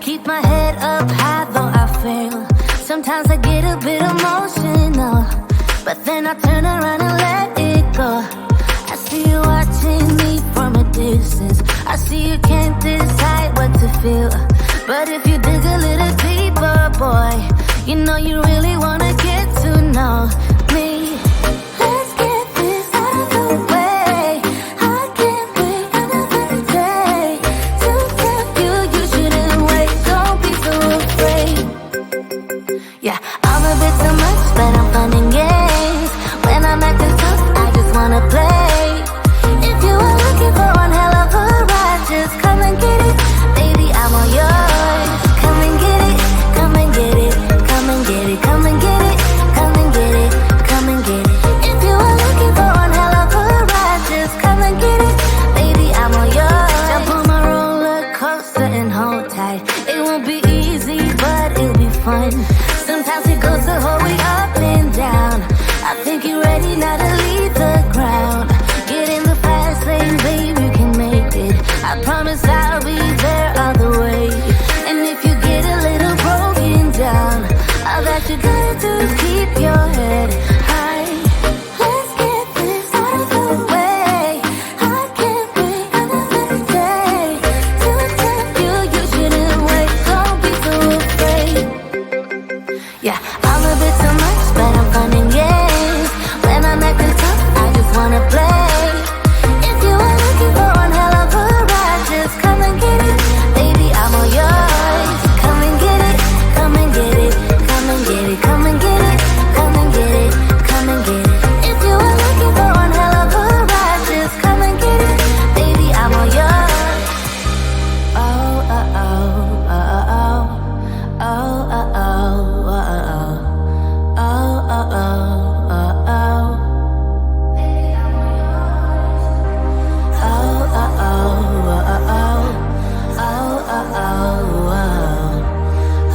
keep my head up high though I fail. Sometimes I get a bit emotional, but then I turn around and let it go. I see you watching me from a distance. I see you can't decide what to feel, but if you dig a little deeper, boy, you know you really wanna get to know me. Let's get this out of the way. I can't wait another day to tell you you shouldn't wait. Don't be so afraid. Yeah, I'm a bit too much, but I'm fun and games. When I'm acting tough, I just wanna play. If you are looking for one hell of a ride, just come and get it. Baby, I'm all yours. Come and get it, come and get it, come and get it, come and get it, come and get it, come and get it. If you are looking for one hell of a ride, just come and get it. Baby, I'm all yours. Jump on my roller coaster and hold tight. It won't be easy, but it'll be fun. Sometimes it goes the whole way up and down. I think you're ready now to leave the ground. Get in the fast lane, baby, you can make it. I promise I'll be there all the way. And if you get a little broken down, all that you gotta do is keep your head high. Let's get this out of the way. I can't wait another day to tell you you shouldn't wait. Don't be so afraid. Yeah, I'm a bit too much, but I'm fun and games. When I'm acting tough, I just wanna play. If you are looking for one hell of a ride, just come and get it. Baby, I'm all yours. Come and get it, come and get it, come and get it, come and get it, come and get it, come and get it. If you are looking for one hell of a ride, just come and get it. Baby, I'm all yours. Oh, oh, oh, oh, oh, oh, oh, oh, oh, oh. Oh, oh, oh, oh, oh. Baby, I'm all yours. Oh, oh, oh, oh, oh. Oh, oh, oh, oh.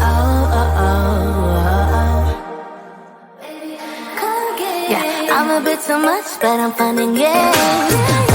Oh, oh, oh, oh. Come get it. Yeah, I'm a bit too much, but I'm fun and games.